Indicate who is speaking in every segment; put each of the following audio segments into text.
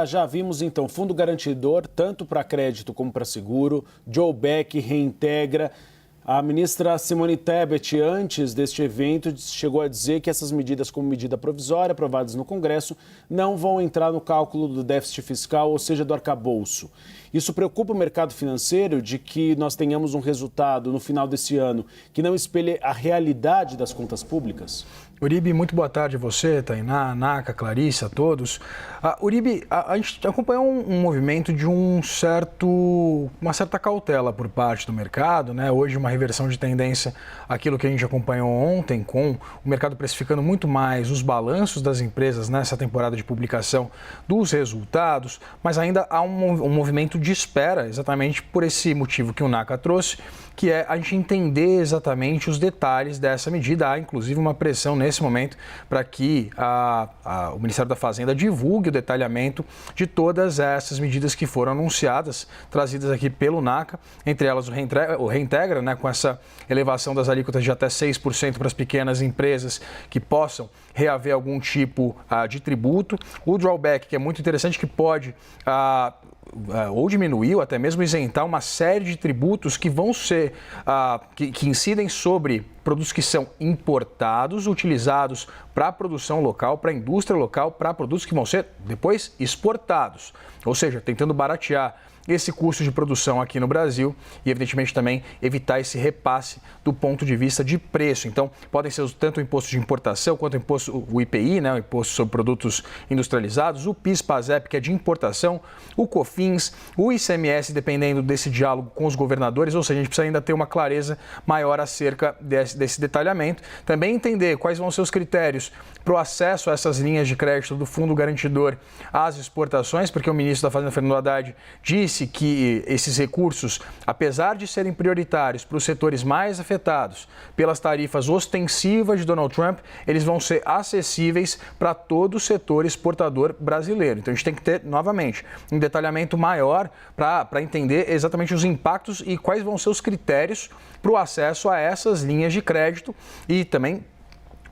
Speaker 1: Já vimos, então, fundo garantidor, tanto para crédito como para seguro, Joe Beck reintegra. A ministra Simone Tebet, antes deste evento, chegou a dizer que essas medidas, como medida provisória, aprovadas no Congresso, não vão entrar no cálculo do déficit fiscal, ou seja, do arcabouço. Isso preocupa o mercado financeiro de que nós tenhamos um resultado no final desse ano que não espelhe a realidade das contas públicas?
Speaker 2: Uribe, muito boa tarde a você, Tainá, Naka, Clarice, a todos. Uribe, a gente acompanhou um movimento de uma certa cautela por parte do mercado, né? Hoje uma reversão de tendência, aquilo que a gente acompanhou ontem, com o mercado precificando muito mais os balanços das empresas nessa temporada de publicação dos resultados, mas ainda há um movimento de espera, exatamente por esse motivo que o Naka trouxe, que é a gente entender exatamente os detalhes dessa medida. Há, inclusive, uma pressão nesse momento para que o Ministério da Fazenda divulgue o detalhamento de todas essas medidas que foram anunciadas, trazidas aqui pelo Naka, entre elas o Reintegra, né, com essa elevação das alíquotas de até 6% para as pequenas empresas que possam reaver algum tipo de tributo. O drawback, que é muito interessante, que pode ou diminuir ou até mesmo isentar uma série de tributos que vão ser, que incidem sobre produtos que são importados, utilizados para a produção local, para a indústria local, para produtos que vão ser depois exportados. Ou seja, tentando baratear esse custo de produção aqui no Brasil e, evidentemente, também evitar esse repasse do ponto de vista de preço. Então, podem ser tanto o imposto de importação quanto o IPI, né, o Imposto sobre Produtos Industrializados, o PIS/PASEP, que é de importação, o COFINS, o ICMS, dependendo desse diálogo com os governadores, ou seja, a gente precisa ainda ter uma clareza maior acerca desse detalhamento. Também entender quais vão ser os critérios para o acesso a essas linhas de crédito do Fundo Garantidor às exportações, porque o ministro da Fazenda, Fernando Haddad, disse que esses recursos, apesar de serem prioritários para os setores mais afetados pelas tarifas ostensivas de Donald Trump, eles vão ser acessíveis para todo o setor exportador brasileiro. Então a gente tem que ter, novamente, um detalhamento maior para entender exatamente os impactos e quais vão ser os critérios para o acesso a essas linhas de crédito e também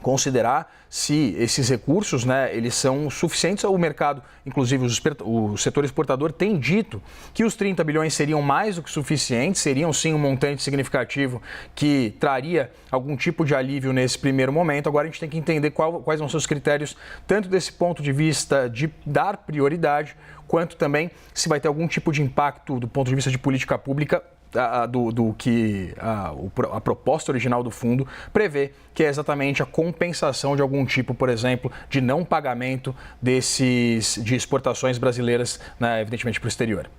Speaker 2: considerar se esses recursos, né, eles são suficientes. O mercado, inclusive o setor exportador, tem dito que os 30 bilhões seriam mais do que suficientes, seriam sim um montante significativo que traria algum tipo de alívio nesse primeiro momento. Agora a gente tem que entender quais vão ser os critérios, tanto desse ponto de vista de dar prioridade, quanto também se vai ter algum tipo de impacto do ponto de vista de política pública do que a proposta original do fundo prevê, que é exatamente a compensação de algum tipo, por exemplo, de não pagamento de exportações brasileiras, né, evidentemente, para o exterior.